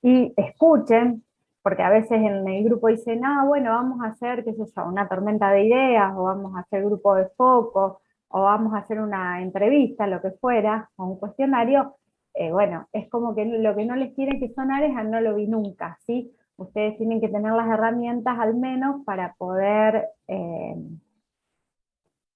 y escuchen, porque a veces en el grupo dicen, ah, bueno, vamos a hacer, qué sé yo, una tormenta de ideas, o vamos a hacer grupo de foco, o vamos a hacer una entrevista, lo que fuera, o un cuestionario. Bueno, es como que lo que no les tiene que sonar es a no lo vi nunca, ¿sí? Ustedes tienen que tener las herramientas al menos para poder,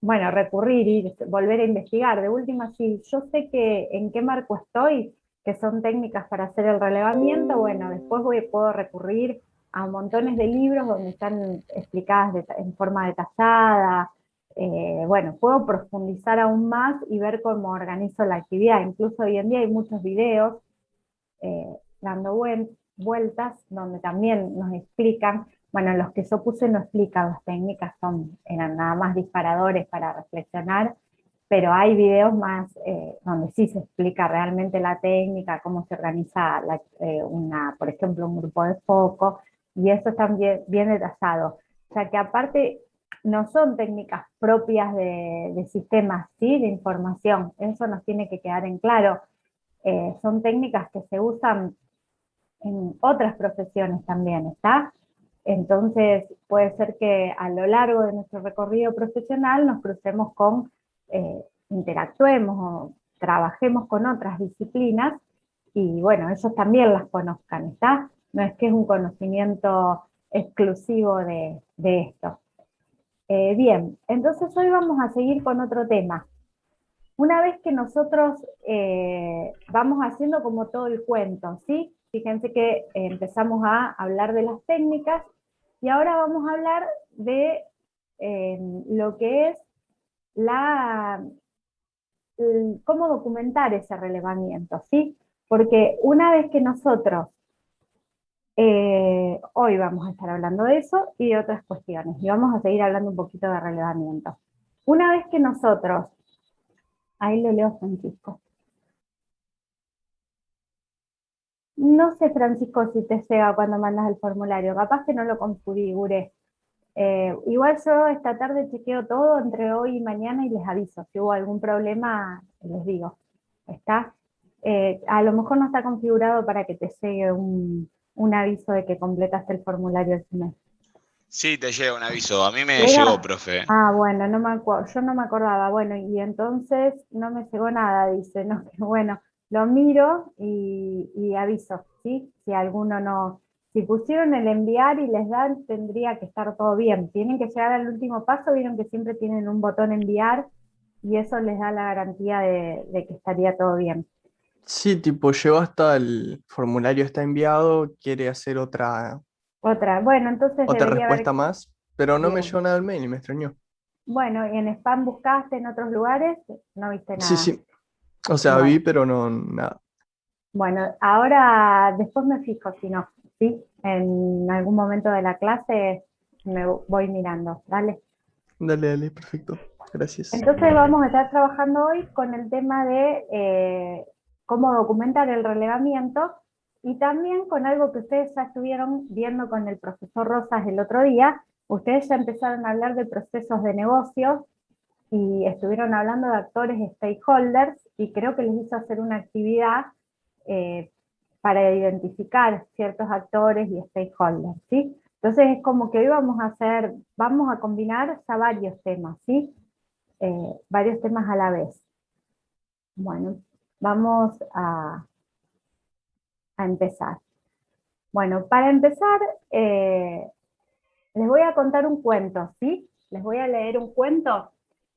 bueno, recurrir y volver a investigar. De última, si yo sé que en qué marco estoy, que son técnicas para hacer el relevamiento, bueno, después puedo recurrir a montones de libros donde están explicadas en forma detallada. Bueno, puedo profundizar aún más y ver cómo organizo la actividad. Incluso hoy en día hay muchos videos dando vueltas, donde también nos explican, bueno, los que yo puse no explican las técnicas, eran nada más disparadores para reflexionar, pero hay videos más donde sí se explica realmente la técnica, cómo se organiza por ejemplo, un grupo de foco, y eso está bien detallado. O sea que aparte no son técnicas propias de sistemas, ¿sí? De información, eso nos tiene que quedar en claro. Son técnicas que se usan en otras profesiones también, ¿está? Entonces puede ser que a lo largo de nuestro recorrido profesional nos crucemos interactuemos o trabajemos con otras disciplinas y bueno, ellos también las conozcan, ¿está? No es que es un conocimiento exclusivo de esto. Bien, entonces hoy vamos a seguir con otro tema. Una vez que nosotros vamos haciendo como todo el cuento, ¿sí? Fíjense que empezamos a hablar de las técnicas y ahora vamos a hablar de lo que es cómo documentar ese relevamiento, ¿sí? Porque una vez que nosotros, hoy vamos a estar hablando de eso y de otras cuestiones, y vamos a seguir hablando un poquito de relevamiento. Una vez que nosotros, ahí lo leo Francisco. No sé, Francisco, si te llega cuando mandas el formulario, capaz que no lo configuré. Igual yo esta tarde chequeo todo entre hoy y mañana y les aviso. Si hubo algún problema, les digo. ¿Está? A lo mejor no está configurado para que te llegue un aviso de que completaste el formulario el mes. Sí, te llega un aviso. A mí me llegó, ¿Llega? profe. Ah, bueno, no me acuerdo, yo no me acordaba. Bueno, y entonces no me llegó nada, dice, ¿no? Que bueno, lo miro y aviso, ¿sí? Si alguno no, si pusieron el enviar y les dan, tendría que estar todo bien. Tienen que llegar al último paso, vieron que siempre tienen un botón enviar y eso les da la garantía de que estaría todo bien. Sí, tipo, llegó hasta el formulario está enviado, quiere hacer Otra, bueno, entonces otra debería haber, respuesta más, pero no me bien. llegó nada al mail y me extrañó. Bueno, y en spam buscaste en otros lugares, no viste Sí, nada. sí, o sea, vi, Bueno. pero no, nada. Bueno, ahora después me fijo si no, ¿sí? En algún momento de la clase voy mirando, ¿vale? Dale, dale, perfecto. Gracias. Entonces vamos a estar trabajando hoy con el tema de cómo documentar el relevamiento y también con algo que ustedes ya estuvieron viendo con el profesor Rosas el otro día. Ustedes ya empezaron a hablar de procesos de negocios y estuvieron hablando de actores y stakeholders y creo que les hizo hacer una actividad eh, para identificar ciertos actores y stakeholders, ¿sí? Entonces es como que hoy vamos a combinar ya varios temas, ¿sí? Varios temas a la vez. Bueno, vamos a empezar. Bueno, para empezar, les voy a contar un cuento, ¿sí? Les voy a leer un cuento,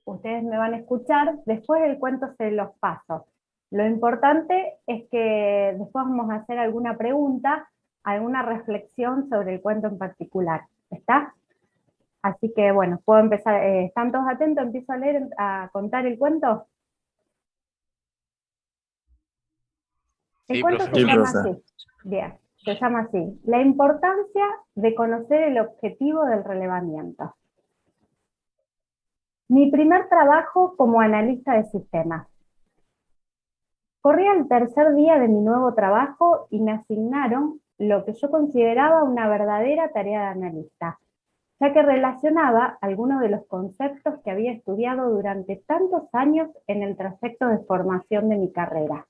ustedes me van a escuchar, después del cuento se los paso. Lo importante es que después vamos a hacer alguna pregunta, alguna reflexión sobre el cuento en particular, ¿está? Así que bueno, puedo empezar, ¿están todos atentos? ¿Empiezo a leer, a contar el cuento? El Sí, cuento profe, se Sí, llama comience. profe. así, bien, se llama así, la importancia de conocer el objetivo del relevamiento. Mi primer trabajo como analista de sistemas. Corría el tercer día de mi nuevo trabajo y me asignaron lo que yo consideraba una verdadera tarea de analista, ya que relacionaba algunos de los conceptos que había estudiado durante tantos años en el trayecto de formación de mi carrera.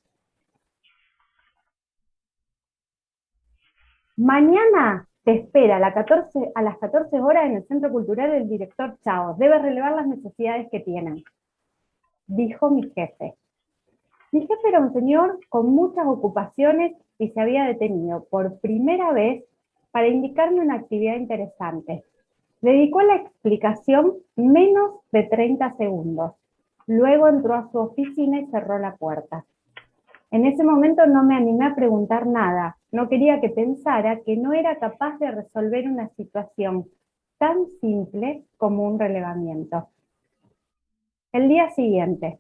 Mañana te espera a las 14 horas en el Centro Cultural el director Chao. Debes relevar las necesidades que tienen, dijo mi jefe. Mi jefe era un señor con muchas ocupaciones y se había detenido por primera vez para indicarme una actividad interesante. Dedicó a la explicación menos de 30 segundos. Luego entró a su oficina y cerró la puerta. En ese momento no me animé a preguntar nada. No quería que pensara que no era capaz de resolver una situación tan simple como un relevamiento. El día siguiente,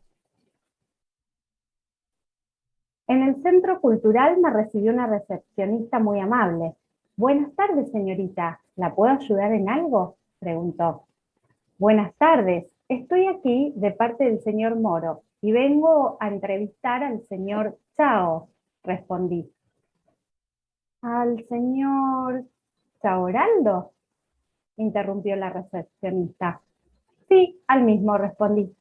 en el Centro Cultural me recibió una recepcionista muy amable. Buenas tardes, señorita. ¿La puedo ayudar en algo?, preguntó. Buenas tardes. Estoy aquí de parte del señor Moro y vengo a entrevistar al señor Chao, respondí. ¿Al señor Chaoraldo?, interrumpió la recepcionista. Sí, al mismo, respondí.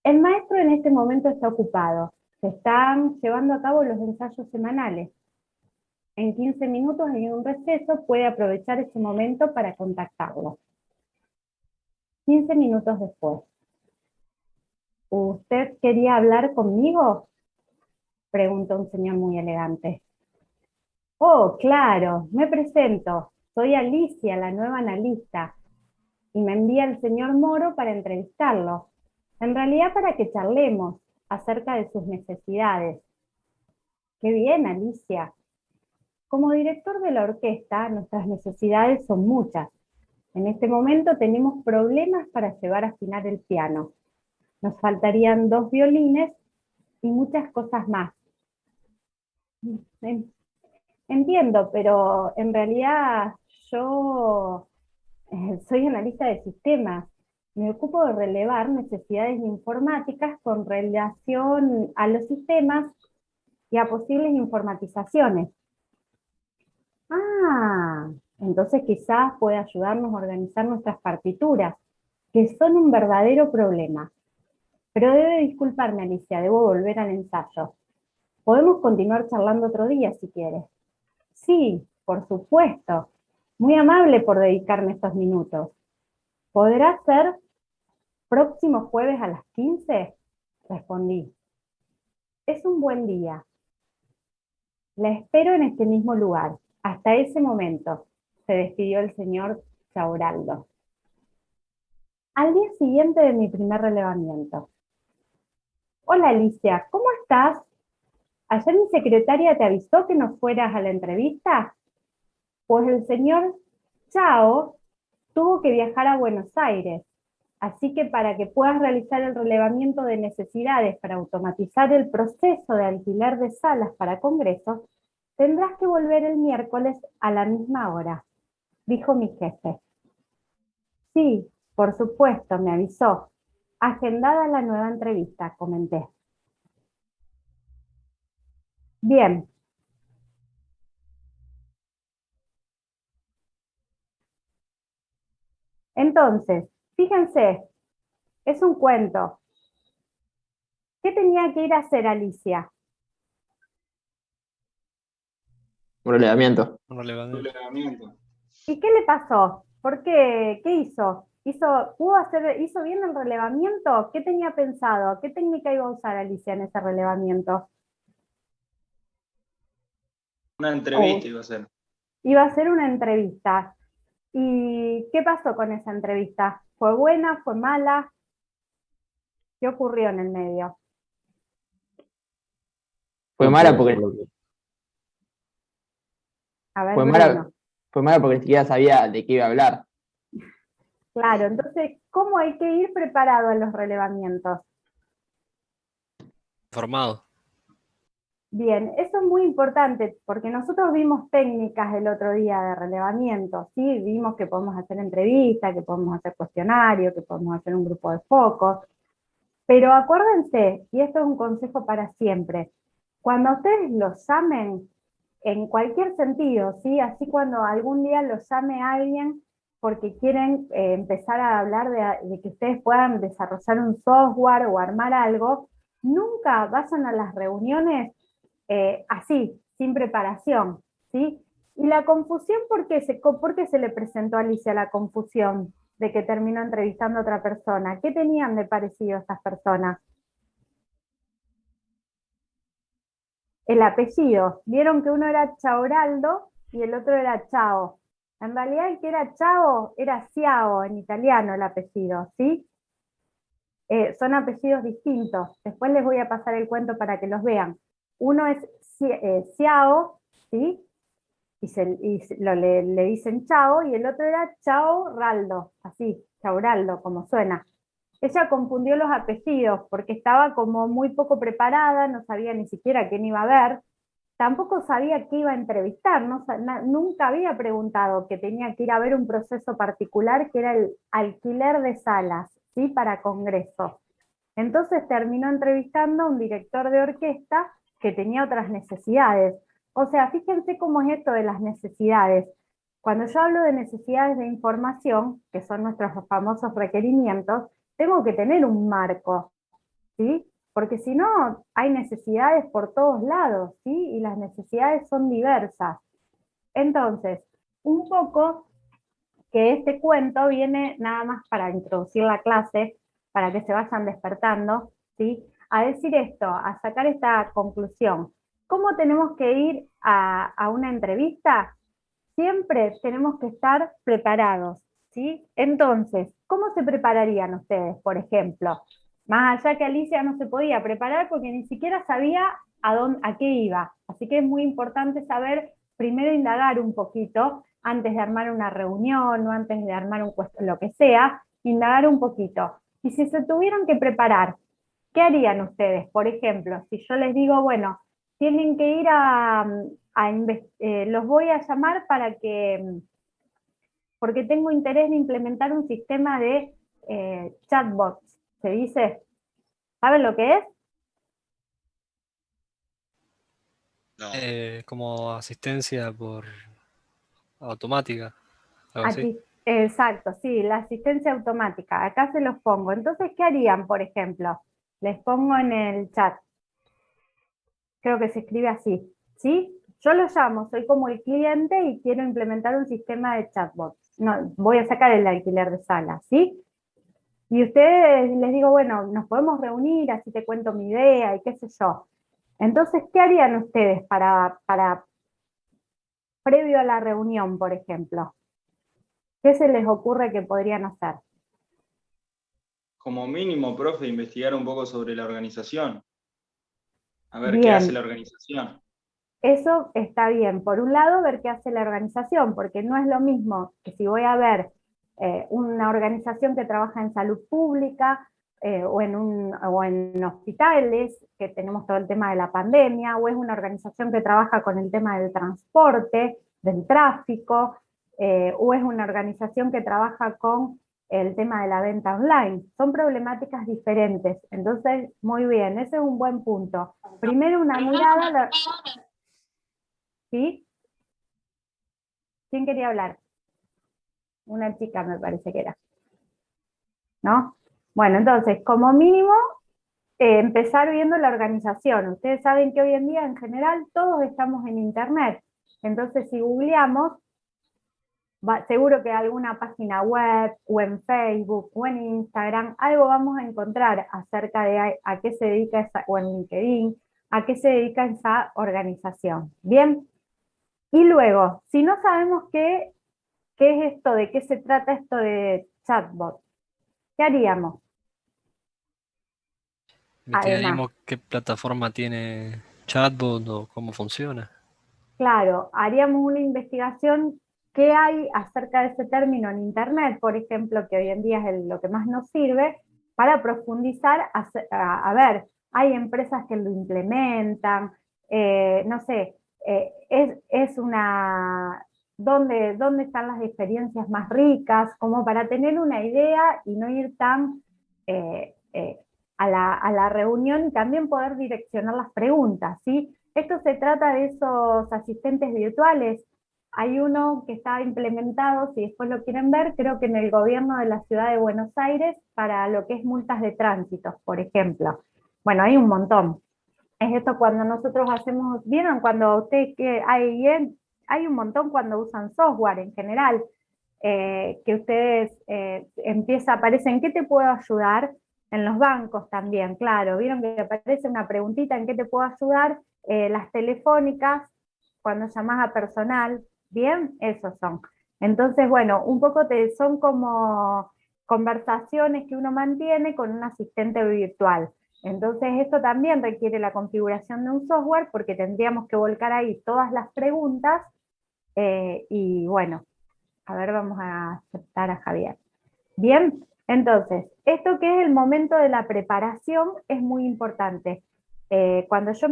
El maestro en este momento está ocupado. Se están llevando a cabo los ensayos semanales. En 15 minutos hay un receso, puede aprovechar ese momento para contactarlo. 15 minutos después. ¿Usted quería hablar conmigo?, preguntó un señor muy elegante. Oh, claro, me presento. Soy Alicia, la nueva analista, y me envía el señor Moro para entrevistarlo. En realidad para que charlemos acerca de sus necesidades. Qué bien, Alicia. Como director de la orquesta, nuestras necesidades son muchas. En este momento tenemos problemas para llevar a afinar el piano. Nos faltarían 2 violines y muchas cosas más. Entiendo, pero en realidad yo soy analista de sistemas. Me ocupo de relevar necesidades informáticas con relación a los sistemas y a posibles informatizaciones. Ah, entonces quizás puede ayudarnos a organizar nuestras partituras, que son un verdadero problema. Pero debe disculparme, Alicia, debo volver al ensayo. Podemos continuar charlando otro día si quieres. Sí, por supuesto. Muy amable por dedicarme estos minutos. ¿Podrá ser próximo jueves a las 15? Respondí. Es un buen día. La espero en este mismo lugar. Hasta ese momento, se despidió el señor Chauraldo. Al día siguiente de mi primer relevamiento. Hola Alicia, ¿cómo estás? ¿Ayer mi secretaria te avisó que no fueras a la entrevista? Pues el señor Chao tuvo que viajar a Buenos Aires. Así que para que puedas realizar el relevamiento de necesidades para automatizar el proceso de alquiler de salas para congresos, tendrás que volver el miércoles a la misma hora, dijo mi jefe. Sí, por supuesto, me avisó. Agendada la nueva entrevista, comenté. Bien. Entonces, fíjense, es un cuento. ¿Qué tenía que ir a hacer Alicia? Un relevamiento. Un relevamiento. ¿Y qué le pasó? ¿Por qué? ¿Qué hizo? ¿Hizo bien el relevamiento? ¿Qué tenía pensado? ¿Qué técnica iba a usar Alicia en ese relevamiento? Una entrevista iba a ser. Iba a ser una entrevista. ¿Y qué pasó con esa entrevista? ¿Fue buena? ¿Fue mala? ¿Qué ocurrió en el medio? Fue mala porque, A ver, fue Bruno. mala, fue mala porque ni siquiera sabía de qué iba a hablar. Claro, entonces, ¿cómo hay que ir preparado a los relevamientos? Formado. Bien, eso es muy importante porque nosotros vimos técnicas el otro día de relevamiento, ¿sí? Vimos que podemos hacer entrevistas, que podemos hacer cuestionarios, que podemos hacer un grupo de focos, pero acuérdense, y esto es un consejo para siempre, cuando ustedes los llamen, en cualquier sentido, ¿sí? Así cuando algún día los llame alguien porque quieren empezar a hablar de que ustedes puedan desarrollar un software o armar algo, nunca vayan a las reuniones así, sin preparación, ¿sí? ¿Y la confusión por qué se le presentó a Alicia la confusión de que terminó entrevistando a otra persona? ¿Qué tenían de parecido estas personas? El apellido. Vieron que uno era Chauraldo y el otro era Chao. En realidad el que era Chao era Ciao en italiano el apellido, ¿sí? Son apellidos distintos. Después les voy a pasar el cuento para que los vean. Uno es Ciao, ¿sí? Le dicen Chao, y el otro era Chao Raldo, así, Chauraldo, como suena. Ella confundió los apellidos porque estaba como muy poco preparada, no sabía ni siquiera quién iba a ver, tampoco sabía qué iba a entrevistar, nunca había preguntado que tenía que ir a ver un proceso particular que era el alquiler de salas, ¿sí? Para congresos. Entonces terminó entrevistando a un director de orquesta que tenía otras necesidades. O sea, fíjense cómo es esto de las necesidades. Cuando yo hablo de necesidades de información, que son nuestros famosos requerimientos, tengo que tener un marco, ¿sí? Porque si no, hay necesidades por todos lados, ¿sí? Y las necesidades son diversas. Entonces, un poco que este cuento viene nada más para introducir la clase, para que se vayan despertando, ¿sí? A decir esto, a sacar esta conclusión. ¿Cómo tenemos que ir a una entrevista? Siempre tenemos que estar preparados, ¿sí? Entonces, ¿cómo se prepararían ustedes, por ejemplo? Más allá que Alicia no se podía preparar porque ni siquiera sabía a qué iba. Así que es muy importante saber, primero indagar un poquito, antes de armar una reunión o antes de armar lo que sea, indagar un poquito. Y si se tuvieron que preparar, ¿qué harían ustedes? Por ejemplo, si yo les digo, bueno, tienen que ir los voy a llamar porque tengo interés de implementar un sistema de chatbots, ¿se dice? ¿Saben lo que es? No. Como asistencia por automática, algo así. Exacto, sí, la asistencia automática. Acá se los pongo. Entonces, ¿qué harían, por ejemplo? Les pongo en el chat. Creo que se escribe así, ¿sí? Yo lo llamo, soy como el cliente y quiero implementar un sistema de chatbot. No, voy a sacar el alquiler de sala, ¿sí? Y ustedes les digo, bueno, nos podemos reunir, así te cuento mi idea y qué sé yo. Entonces, ¿qué harían ustedes previo a la reunión, por ejemplo? ¿Qué se les ocurre que podrían hacer? Como mínimo, profe, investigar un poco sobre la organización. A ver qué hace Bien, la organización. eso está bien. Por un lado, ver qué hace la organización, porque no es lo mismo que si voy a ver una organización que trabaja en salud pública o en hospitales, que tenemos todo el tema de la pandemia, o es una organización que trabaja con el tema del transporte, del tráfico, o es una organización que trabaja con el tema de la venta online. Son problemáticas diferentes. Entonces, muy bien, ese es un buen punto. Primero una mirada, ¿sí? ¿Quién quería hablar? Una chica me parece que era, ¿no? Bueno, entonces, como mínimo, empezar viendo la organización. Ustedes saben que hoy en día, en general, todos estamos en Internet. Entonces, si googleamos, seguro que alguna página web, o en Facebook, o en Instagram, algo vamos a encontrar acerca de a qué se dedica o en LinkedIn, a qué se dedica esa organización. ¿Bien? Y luego, si no sabemos qué es esto, de qué se trata esto de chatbot, ¿qué haríamos? Además, ¿Investigaríamos qué plataforma tiene chatbot o cómo funciona? claro, haríamos una investigación qué hay acerca de ese término en Internet, por ejemplo, que hoy en día es lo que más nos sirve, para profundizar, a ver, hay empresas que lo implementan, no sé, es una, ¿dónde están las experiencias más ricas? Como para tener una idea y no ir tan a la reunión y también poder direccionar las preguntas, ¿sí? Esto se trata de esos asistentes virtuales. Hay uno que está implementado, si después lo quieren ver, creo que en el gobierno de la ciudad de Buenos Aires para lo que es multas de tránsito, por ejemplo. Bueno, hay un montón. Es esto cuando nosotros hacemos, ¿vieron? Cuando usted que hay hay un montón cuando usan software en general, que ustedes aparecen, ¿qué te puedo ayudar? En los bancos también, claro, vieron que aparece una preguntita, ¿en qué te puedo ayudar? Las telefónicas, cuando llamás a personal, ¿bien? Esos son. Entonces, bueno, un poco son como conversaciones que uno mantiene con un asistente virtual. Entonces, esto también requiere la configuración de un software porque tendríamos que volcar ahí todas las preguntas y bueno, a ver, vamos a aceptar a Javier. Bien, entonces, esto que es el momento de la preparación es muy importante. Cuando yo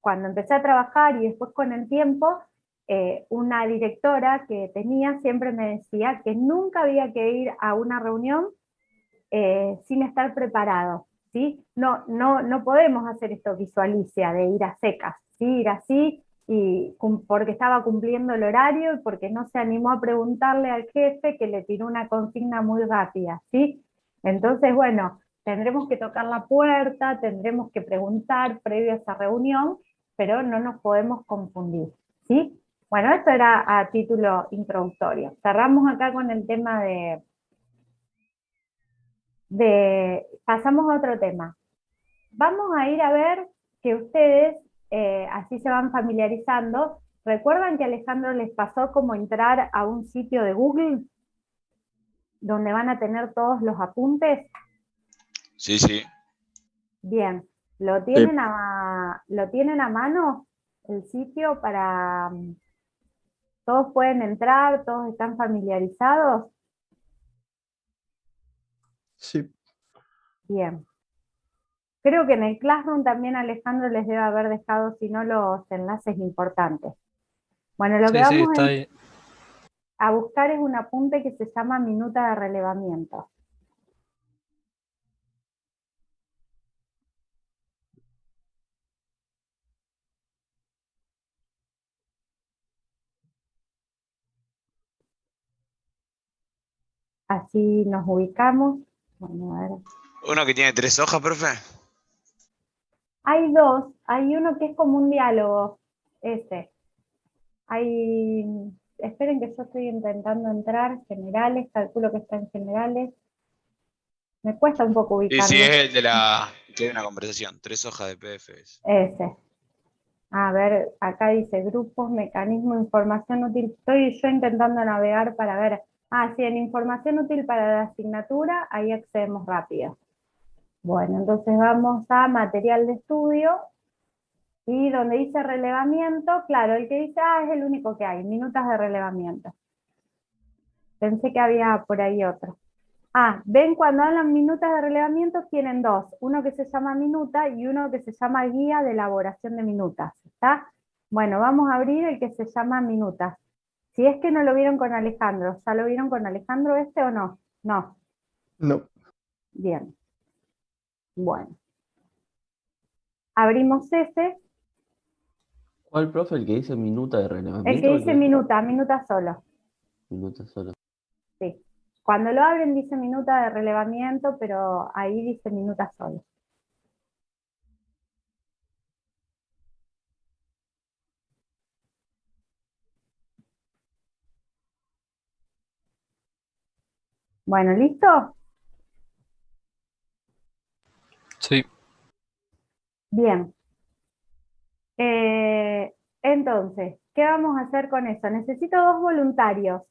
cuando empecé a trabajar y después con el tiempo, una directora que tenía siempre me decía que nunca había que ir a una reunión sin estar preparado, ¿sí? No podemos hacer esto visualicia de ir a secas, ¿sí? Ir así porque estaba cumpliendo el horario y porque no se animó a preguntarle al jefe que le tiró una consigna muy rápida, ¿sí? Entonces, bueno, tendremos que tocar la puerta, tendremos que preguntar previo a esa reunión, pero no nos podemos confundir, ¿sí? Bueno, esto era a título introductorio. Cerramos acá con el tema pasamos a otro tema. Vamos a ir a ver que ustedes, así se van familiarizando. ¿Recuerdan que Alejandro les pasó cómo entrar a un sitio de Google donde van a tener todos los apuntes? Sí, sí. Bien, ¿lo tienen a mano el sitio para... ¿Todos pueden entrar? ¿Todos están familiarizados? Sí. Bien. Creo que en el Classroom también Alejandro les debe haber dejado, si no, los enlaces importantes. Bueno, lo que Sí, sí, vamos está ahí. a buscar es un apunte que se llama minuta de relevamiento. Así nos ubicamos. Bueno, a ver. Uno que tiene 3 hojas, profe. Hay dos, hay uno que es como un diálogo, esperen que yo estoy intentando entrar, generales, calculo que está en generales. Me cuesta un poco Sí, sí, ubicarme. es el de la... que hay una conversación. 3 hojas de PDFs. Ese. A ver, acá dice grupos, mecanismo, información útil. Estoy yo intentando navegar para ver. Sí, en información útil para la asignatura, ahí accedemos rápido. Bueno, entonces vamos a material de estudio. Y donde dice relevamiento, claro, el que dice, es el único que hay, minutas de relevamiento. Pensé que había por ahí otro. Ven, cuando hablan minutas de relevamiento tienen dos, uno que se llama minuta y uno que se llama guía de elaboración de minutas, ¿está? Bueno, vamos a abrir el que se llama minutas. Si es que no lo vieron con Alejandro, ¿ya lo vieron con Alejandro este o no? No. No. Bien. Bueno. Abrimos ese, ¿Cuál, profe? ¿El que dice minuta de el relevamiento que o el dice que minuta solo. minuta solo? Sí. Cuando lo abren dice minuta de relevamiento, pero ahí dice minuta solo. Bueno, ¿listo? Sí. Bien. Entonces, ¿qué vamos a hacer con eso? Necesito dos voluntarios.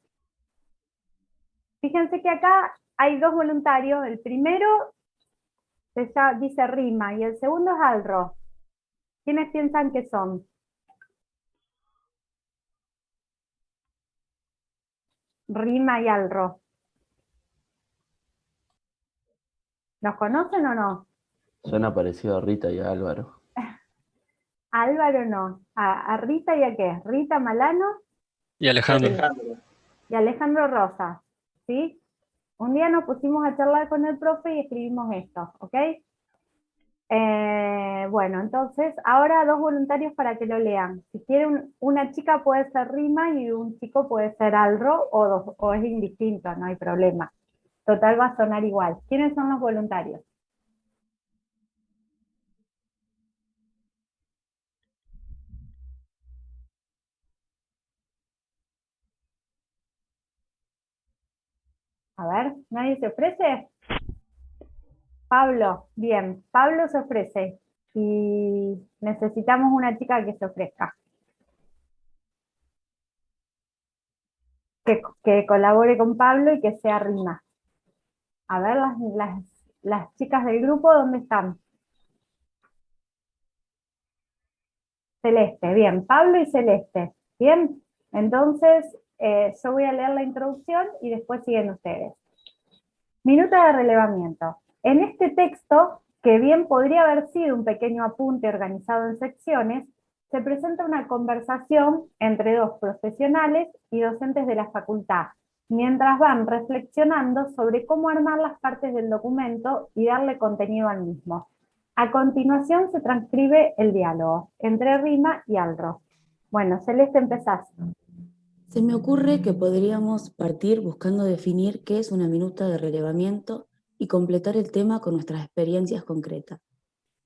Fíjense que acá hay dos voluntarios. El primero dice Rima y el segundo es Alro. ¿Quiénes piensan que son? Rima y Alro. ¿Los conocen o no? Suena parecido a Rita y a Álvaro. A Álvaro no. ¿A Rita y a qué? Rita Malano Y Alejandro. y Alejandro Rosa. ¿Sí? Un día nos pusimos a charlar con el profe y escribimos esto, ¿ok? Bueno, entonces, ahora dos voluntarios para que lo lean. Si quieren, una chica puede ser Rima y un chico puede ser Alro, o es indistinto, no hay problema. Total va a sonar igual. ¿Quiénes son los voluntarios? A ver, ¿nadie se ofrece? Pablo, bien, Pablo se ofrece y necesitamos una chica que se ofrezca, que colabore con Pablo y que sea Rima. A ver, las chicas del grupo, ¿dónde están? Celeste, bien, Pablo y Celeste, bien. Entonces, yo voy a leer la introducción y después siguen ustedes. Minuta de relevamiento. En este texto, que bien podría haber sido un pequeño apunte organizado en secciones, se presenta una conversación entre dos profesionales y docentes de la facultad, mientras van reflexionando sobre cómo armar las partes del documento y darle contenido al mismo. A continuación se transcribe el diálogo entre Rima y Alro. Bueno, Celeste, empezás. Se me ocurre que podríamos partir buscando definir qué es una minuta de relevamiento y completar el tema con nuestras experiencias concretas.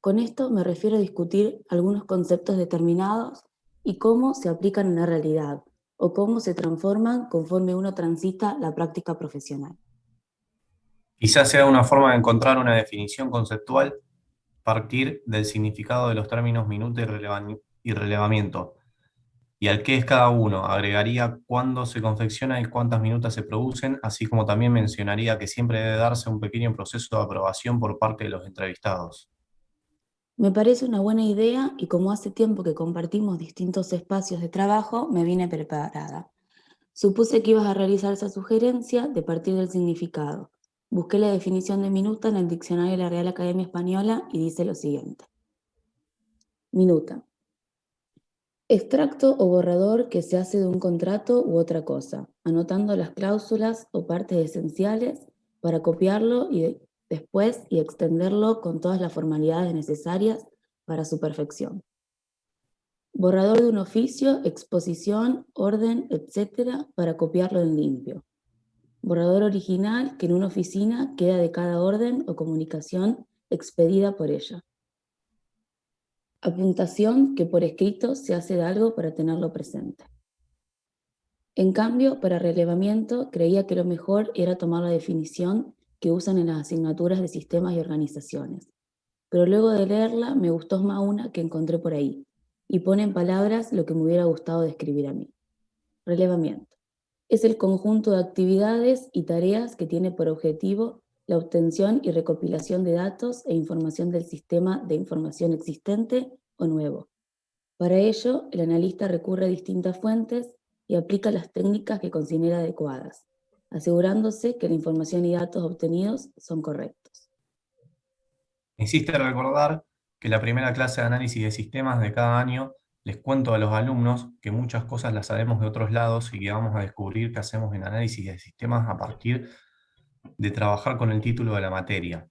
Con esto me refiero a discutir algunos conceptos determinados y cómo se aplican en la realidad o cómo se transforman conforme uno transita la práctica profesional. Quizás sea una forma de encontrar una definición conceptual, partir del significado de los términos minuta y relevamiento, y al qué es cada uno, agregaría cuándo se confecciona y cuántas minutas se producen, así como también mencionaría que siempre debe darse un pequeño proceso de aprobación por parte de los entrevistados. Me parece una buena idea y como hace tiempo que compartimos distintos espacios de trabajo, me vine preparada. Supuse que ibas a realizar esa sugerencia de partir del significado. Busqué la definición de minuta en el diccionario de la Real Academia Española y dice lo siguiente. Minuta. Extracto o borrador que se hace de un contrato u otra cosa, anotando las cláusulas o partes esenciales para copiarlo y después y extenderlo con todas las formalidades necesarias para su perfección. Borrador de un oficio, exposición, orden, etc. para copiarlo en limpio. Borrador original que en una oficina queda de cada orden o comunicación expedida por ella. Apuntación que por escrito se hace de algo para tenerlo presente. En cambio, para relevamiento, creía que lo mejor era tomar la definición que usan en las asignaturas de sistemas y organizaciones. Pero luego de leerla, me gustó más una que encontré por ahí, y pone en palabras lo que me hubiera gustado describir a mí. Relevamiento. Es el conjunto de actividades y tareas que tiene por objetivo la obtención y recopilación de datos e información del sistema de información existente o nuevo. Para ello, el analista recurre a distintas fuentes y aplica las técnicas que considera adecuadas, asegurándose que la información y datos obtenidos son correctos. Me hiciste recordar que la primera clase de análisis de sistemas de cada año les cuento a los alumnos que muchas cosas las sabemos de otros lados y que vamos a descubrir que hacemos en análisis de sistemas a partir de trabajar con el título de la materia.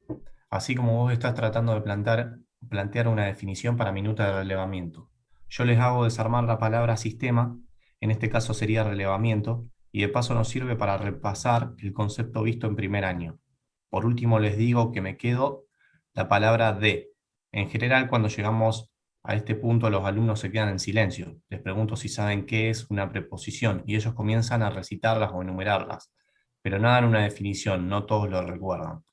Así como vos estás tratando de plantear una definición para minuta de relevamiento. Yo les hago desarmar la palabra sistema, en este caso sería relevamiento, y de paso nos sirve para repasar el concepto visto en primer año. Por último les digo que me quedo la palabra de. En general, cuando llegamos a este punto, los alumnos se quedan en silencio. Les pregunto si saben qué es una preposición, y ellos comienzan a recitarlas o enumerarlas, pero nada en una definición, no todos lo recuerdan.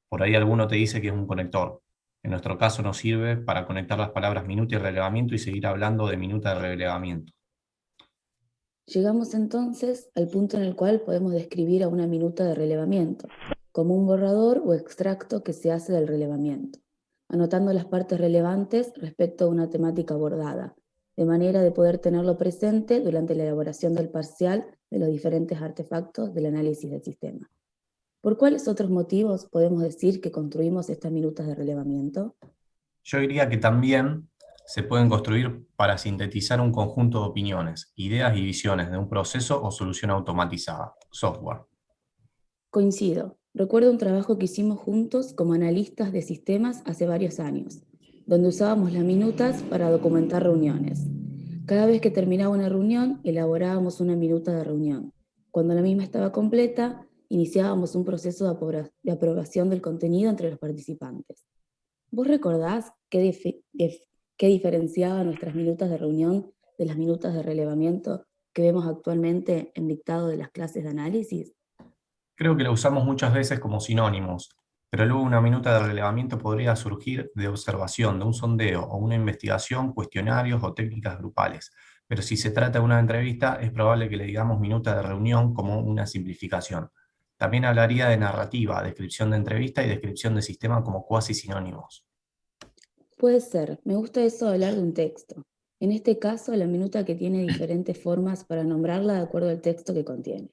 Por ahí alguno te dice que es un conector. En nuestro caso nos sirve para conectar las palabras minuta y relevamiento y seguir hablando de minuta de relevamiento. Llegamos entonces al punto en el cual podemos describir a una minuta de relevamiento, como un borrador o extracto que se hace del relevamiento, anotando las partes relevantes respecto a una temática abordada, de manera de poder tenerlo presente durante la elaboración del parcial de los diferentes artefactos del análisis del sistema. ¿Por cuáles otros motivos podemos decir que construimos estas minutas de relevamiento? Yo diría que también se pueden construir para sintetizar un conjunto de opiniones, ideas y visiones de un proceso o solución automatizada, software. Coincido. Recuerdo un trabajo que hicimos juntos como analistas de sistemas hace varios años, donde usábamos las minutas para documentar reuniones. Cada vez que terminaba una reunión, elaborábamos una minuta de reunión. Cuando la misma estaba completa, iniciábamos un proceso de aprobación del contenido entre los participantes. ¿Vos recordás qué diferenciaba nuestras minutas de reunión de las minutas de relevamiento que vemos actualmente en dictado de las clases de análisis? Creo que lo usamos muchas veces como sinónimos, pero luego una minuta de relevamiento podría surgir de observación, de un sondeo o una investigación, cuestionarios o técnicas grupales. Pero si se trata de una entrevista, es probable que le digamos minuta de reunión como una simplificación. También hablaría de narrativa, descripción de entrevista y descripción de sistema como cuasi sinónimos. Puede ser, me gusta eso de hablar de un texto. En este caso, la minuta que tiene diferentes formas para nombrarla de acuerdo al texto que contiene.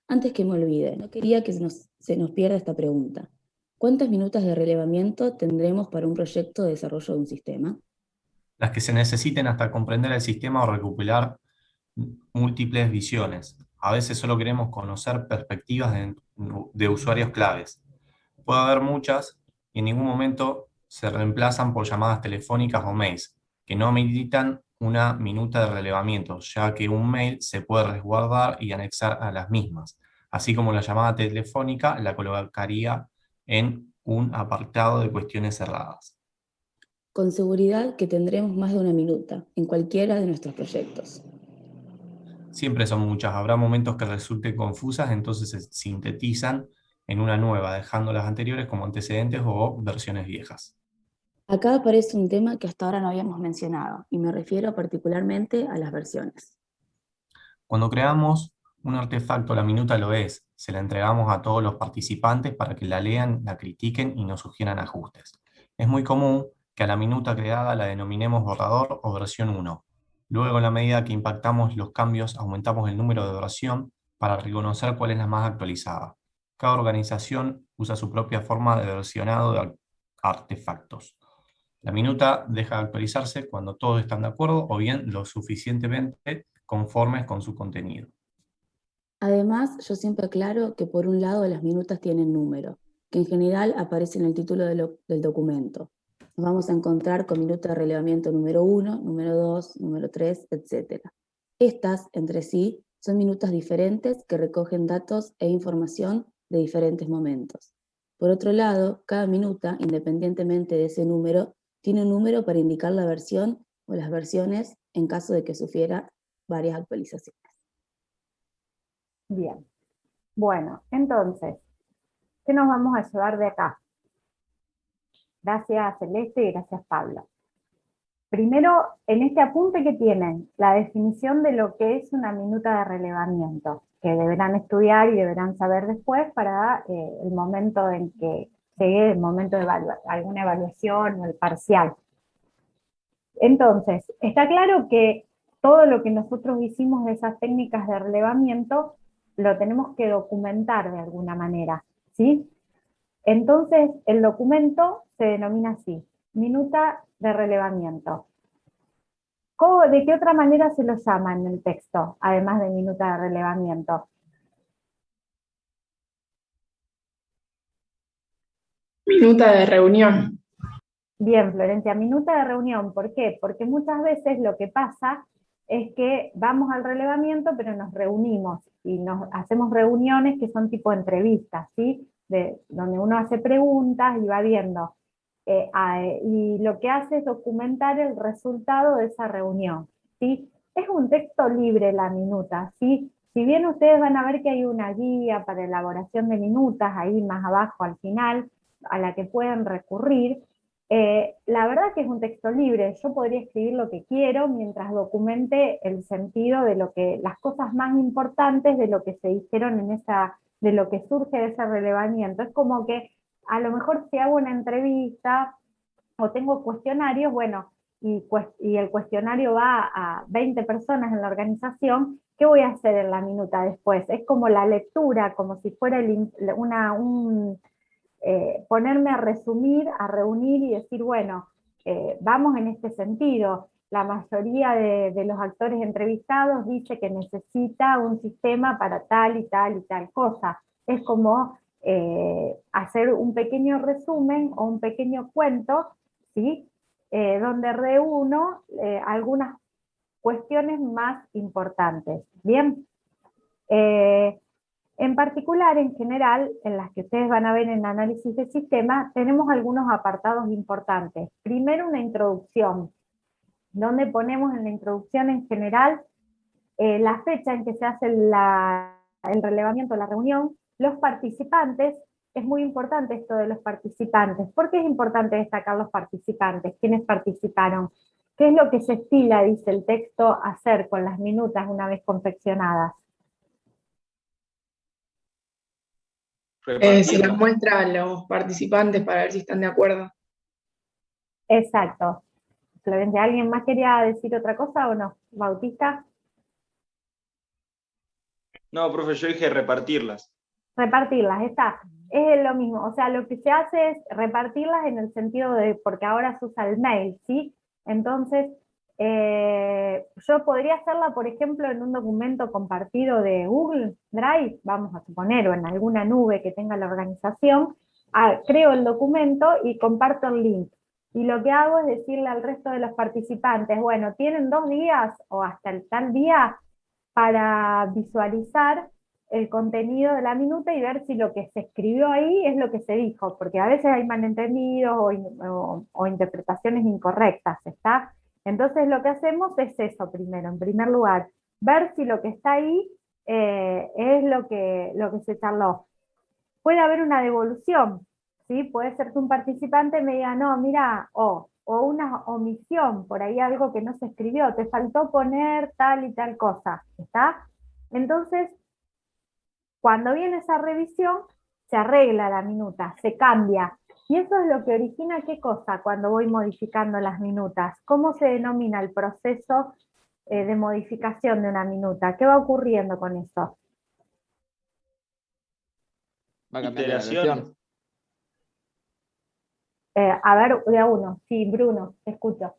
Antes que me olvide, no quería que se nos pierda esta pregunta. ¿Cuántas minutas de relevamiento tendremos para un proyecto de desarrollo de un sistema? Las que se necesiten hasta comprender el sistema o recopilar múltiples visiones. A veces solo queremos conocer perspectivas de usuarios claves. Puede haber muchas y en ningún momento se reemplazan por llamadas telefónicas o mails, que no ameritan una minuta de relevamiento, ya que un mail se puede resguardar y anexar a las mismas, así como la llamada telefónica la colocaría en un apartado de cuestiones cerradas. Con seguridad que tendremos más de una minuta en cualquiera de nuestros proyectos. Siempre son muchas, habrá momentos que resulten confusas, entonces se sintetizan en una nueva, dejando las anteriores como antecedentes o versiones viejas. Acá aparece un tema que hasta ahora no habíamos mencionado, y me refiero particularmente a las versiones. Cuando creamos un artefacto, la minuta lo es, se la entregamos a todos los participantes para que la lean, la critiquen y nos sugieran ajustes. Es muy común que a la minuta creada la denominemos borrador o versión 1. Luego, en la medida que impactamos los cambios, aumentamos el número de versión para reconocer cuál es la más actualizada. Cada organización usa su propia forma de versionado de artefactos. La minuta deja de actualizarse cuando todos están de acuerdo o bien lo suficientemente conformes con su contenido. Además, yo siempre aclaro que por un lado las minutas tienen número, que en general aparece en el título del documento. Nos vamos a encontrar con minuta de relevamiento número 1, número 2, número 3, etc. Estas, entre sí, son minutas diferentes que recogen datos e información de diferentes momentos. Por otro lado, cada minuta, independientemente de ese número, tiene un número para indicar la versión o las versiones en caso de que sufriera varias actualizaciones. Bien. Bueno, entonces, ¿qué nos vamos a llevar de acá? Gracias Celeste y gracias Pablo. Primero, en este apunte que tienen, la definición de lo que es una minuta de relevamiento, que deberán estudiar y deberán saber después para el momento en que llegue el momento de alguna evaluación o el parcial. Entonces, está claro que todo lo que nosotros hicimos de esas técnicas de relevamiento lo tenemos que documentar de alguna manera, ¿sí? Entonces, el documento se denomina así, minuta de relevamiento. ¿De qué otra manera se lo llama en el texto, además de minuta de relevamiento? Minuta de reunión. Bien, Florencia, minuta de reunión. ¿Por qué? Porque muchas veces lo que pasa es que vamos al relevamiento, pero nos reunimos y nos hacemos reuniones que son tipo entrevistas, ¿sí? Donde uno hace preguntas y va viendo. Y lo que hace es documentar el resultado de esa reunión, ¿sí? Es un texto libre la minuta, ¿sí? Si bien ustedes van a ver que hay una guía para elaboración de minutas, ahí más abajo al final, a la que pueden recurrir, la verdad que es un texto libre, yo podría escribir lo que quiero mientras documente el sentido de las cosas más importantes de lo que se dijeron de lo que surge de ese relevamiento. Es como que a lo mejor si hago una entrevista o tengo cuestionarios, bueno, y el cuestionario va a 20 personas en la organización, ¿qué voy a hacer en la minuta después? Es como la lectura, como si fuera ponerme a resumir, a reunir y decir, bueno, vamos en este sentido. La mayoría de los actores entrevistados dice que necesita un sistema para tal y tal y tal cosa. Es como hacer un pequeño resumen o un pequeño cuento, ¿sí? Donde reúno algunas cuestiones más importantes. Bien. En particular, en general, en las que ustedes van a ver en análisis de sistema, tenemos algunos apartados importantes. Primero, una introducción, donde ponemos en la introducción en general la fecha en que se hace el relevamiento de la reunión, Los participantes, es muy importante esto de los participantes. ¿Por qué es importante destacar los participantes? ¿Quiénes participaron? ¿Qué es lo que se estila, dice el texto, hacer con las minutas una vez confeccionadas? Se las Repartirlas. muestra a los participantes para ver si están de acuerdo. Exacto. Florencia, ¿alguien más quería decir otra cosa o no? ¿Bautista? No, profe, yo dije repartirlas. Repartirlas, está. Es lo mismo, o sea, lo que se hace es repartirlas en el sentido de, porque ahora se usa el mail, ¿sí? Entonces, yo podría hacerla, por ejemplo, en un documento compartido de Google Drive, vamos a suponer, o en alguna nube que tenga la organización, creo el documento y comparto el link. Y lo que hago es decirle al resto de los participantes, bueno, tienen 2 días o hasta el tal día para visualizar el contenido de la minuta y ver si lo que se escribió ahí es lo que se dijo, porque a veces hay malentendidos o interpretaciones incorrectas, ¿está? Entonces lo que hacemos es eso primero, en primer lugar, ver si lo que está ahí es lo que se charló. Puede haber una devolución, ¿sí? Puede ser que un participante me diga, no, mira, o una omisión, por ahí algo que no se escribió, te faltó poner tal y tal cosa, ¿está? Entonces, cuando viene esa revisión, se arregla la minuta, se cambia. Y eso es lo que origina, ¿qué cosa? Cuando voy modificando las minutas. ¿Cómo se denomina el proceso de modificación de una minuta? ¿Qué va ocurriendo con eso? Va cambiando la Iteraciones. versión. A ver, de a uno. Sí, Bruno, te escucho.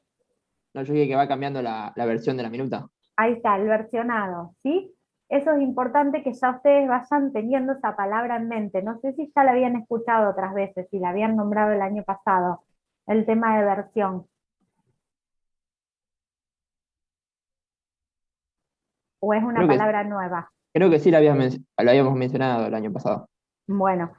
No, yo dije que va cambiando la versión de la minuta. Ahí está, el versionado, ¿sí? Eso es importante que ya ustedes vayan teniendo esa palabra en mente. No sé si ya la habían escuchado otras veces, si la habían nombrado el año pasado, el tema de versión. ¿O es una Creo que- palabra nueva? Creo que sí lo habíamos mencionado el año pasado. Bueno,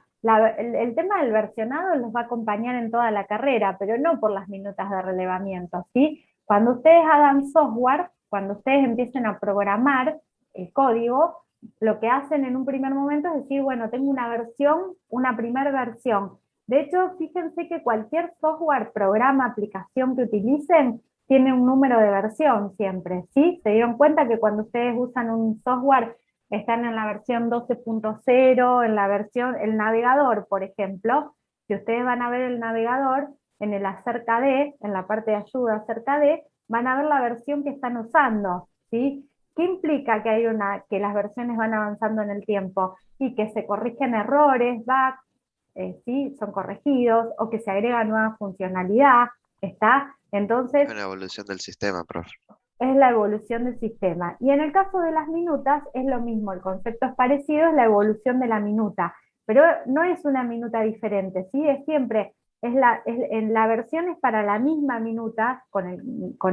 el tema del versionado los va a acompañar en toda la carrera, pero no por las minutas de relevamiento, ¿sí? Cuando ustedes hagan software, cuando ustedes empiecen a programar el código, lo que hacen en un primer momento es decir, bueno, tengo una versión, una primera versión. De hecho, fíjense que cualquier software, programa, aplicación que utilicen, tiene un número de versión siempre, ¿sí? ¿Se dieron cuenta que cuando ustedes usan un software están en la versión 12.0, en la versión, el navegador, por ejemplo? Si ustedes van a ver el navegador, en el acerca de, en la parte de ayuda acerca de, van a ver la versión que están usando, ¿sí? ¿Qué implica que que las versiones van avanzando en el tiempo? Y que se corrigen errores, bugs, ¿sí? Son corregidos, o que se agrega nueva funcionalidad, ¿está? Entonces, Es una evolución del sistema, profe. es la evolución del sistema. Y en el caso de las minutas es lo mismo, el concepto es parecido, es la evolución de la minuta, pero no es una minuta diferente, ¿sí? Es siempre, en la versión es para la misma minuta con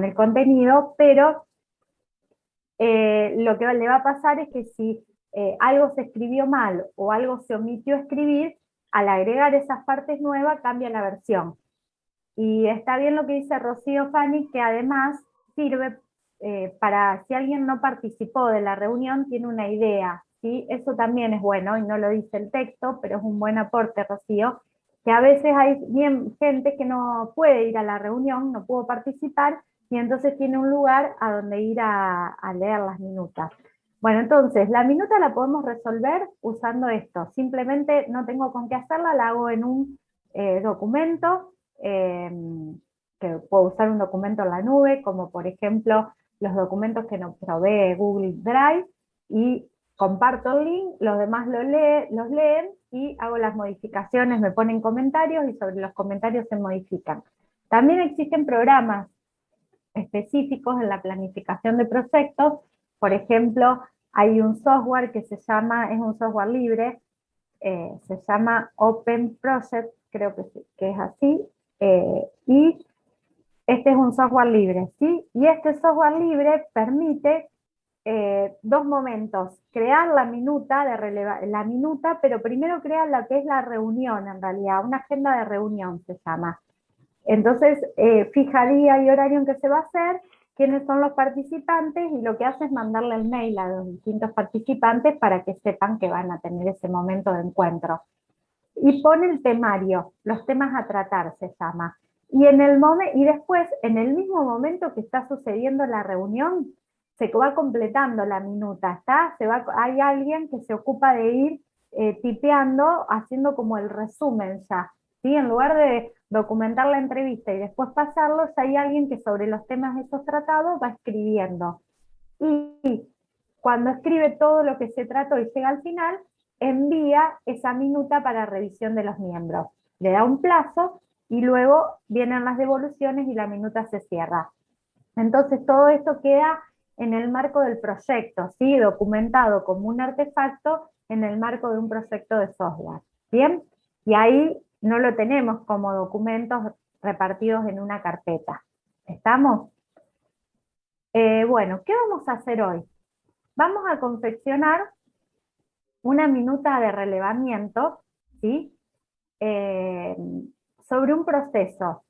el contenido, pero lo que le va a pasar es que si algo se escribió mal o algo se omitió escribir, al agregar esas partes nuevas cambia la versión. Y está bien lo que dice Rocío Fanny, que además sirve para, si alguien no participó de la reunión, tiene una idea, ¿sí? Eso también es bueno, y no lo dice el texto, pero es un buen aporte, Rocío, que a veces hay gente que no puede ir a la reunión, no pudo participar, y entonces tiene un lugar a donde ir a leer las minutas. Bueno, entonces, la minuta la podemos resolver usando esto. Simplemente no tengo con qué hacerla, la hago en un documento, que puedo usar un documento en la nube, como por ejemplo los documentos que nos provee Google Drive, y comparto el link, los demás los leen y hago las modificaciones, me ponen comentarios y sobre los comentarios se modifican. También existen programas específicos en la planificación de proyectos. Por ejemplo, hay un software que se llama, es un software libre, se llama Open Project, creo que es así, y este es un software libre, ¿sí? Y este software libre permite dos momentos: crear la minuta, la minuta, pero primero crea lo que es la reunión, en realidad, una agenda de reunión se llama. Entonces, fija día y horario en que se va a hacer, quiénes son los participantes y lo que hace es mandarle el mail a los distintos participantes para que sepan que van a tener ese momento de encuentro. Y pone el temario, los temas a tratar se llama. Y después, en el mismo momento que está sucediendo la reunión, se va completando la minuta, hay alguien que se ocupa de ir tipeando, haciendo como el resumen ya, ¿sí? En lugar de documentar la entrevista y después pasarlos, hay alguien que sobre los temas esos tratados va escribiendo. Y cuando escribe todo lo que se trató y llega al final, envía esa minuta para revisión de los miembros. Le da un plazo y luego vienen las devoluciones y la minuta se cierra. Entonces todo esto queda en el marco del proyecto, ¿sí? Documentado como un artefacto en el marco de un proyecto de software. ¿Bien? Y ahí no lo tenemos como documentos repartidos en una carpeta. ¿Estamos? Bueno, ¿qué vamos a hacer hoy? Vamos a confeccionar una minuta de relevamiento, ¿sí? Sobre un proceso.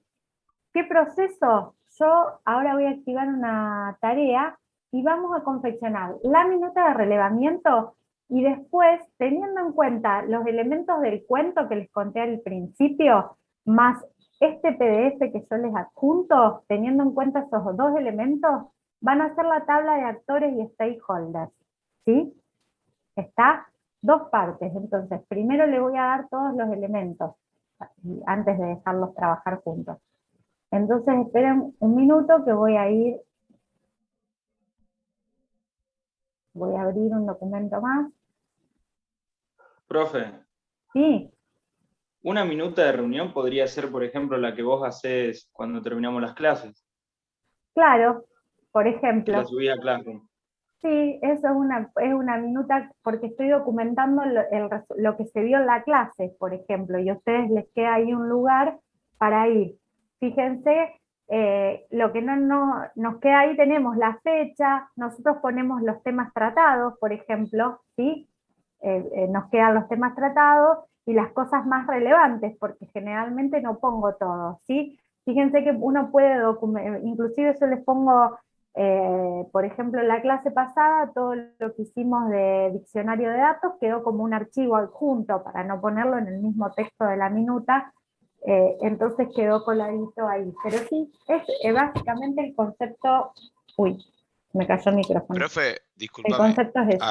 ¿Qué proceso? Yo ahora voy a activar una tarea y vamos a confeccionar la minuta de relevamiento y después, teniendo en cuenta los elementos del cuento que les conté al principio, más este PDF que yo les adjunto, teniendo en cuenta esos dos elementos, van a ser la tabla de actores y stakeholders, ¿sí? Está dos partes, entonces primero le voy a dar todos los elementos antes de dejarlos trabajar juntos. Entonces esperen un minuto que voy a abrir un documento más. Profe, Sí, una minuta de reunión podría ser, por ejemplo, la que vos hacés cuando terminamos las clases, claro, por que la ejemplo. subís a Classroom. Sí, eso es una minuta porque estoy documentando lo que se vio en la clase, por ejemplo, y a ustedes les queda ahí un lugar para ir. Fíjense, lo que no nos queda ahí, tenemos la fecha, nosotros ponemos los temas tratados, por ejemplo, ¿sí? Nos quedan los temas tratados y las cosas más relevantes, porque generalmente no pongo todo, ¿sí? Fíjense que uno puede documentar, inclusive yo les pongo, por ejemplo, en la clase pasada, todo lo que hicimos de diccionario de datos quedó como un archivo adjunto para no ponerlo en el mismo texto de la minuta, entonces quedó coladito ahí. Pero sí, es básicamente el concepto... Uy, me cayó el micrófono. Profe, El discúlpame. concepto es ese.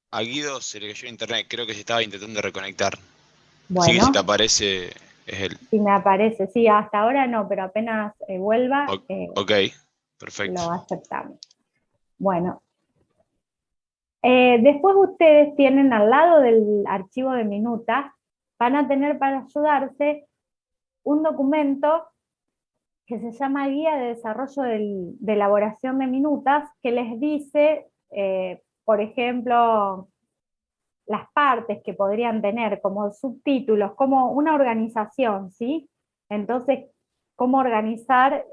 A Guido se le cayó internet, creo que se estaba intentando reconectar. Así que Bueno, si te aparece, es él. si me aparece, sí, hasta ahora no, pero apenas vuelva, Ok, perfecto. lo aceptamos. Bueno, después ustedes tienen al lado del archivo de minutas, van a tener para ayudarse un documento que se llama Guía de Desarrollo de Elaboración de Minutas, que les dice, por ejemplo, las partes que podrían tener como subtítulos, como una organización, ¿sí? Entonces, cómo organizar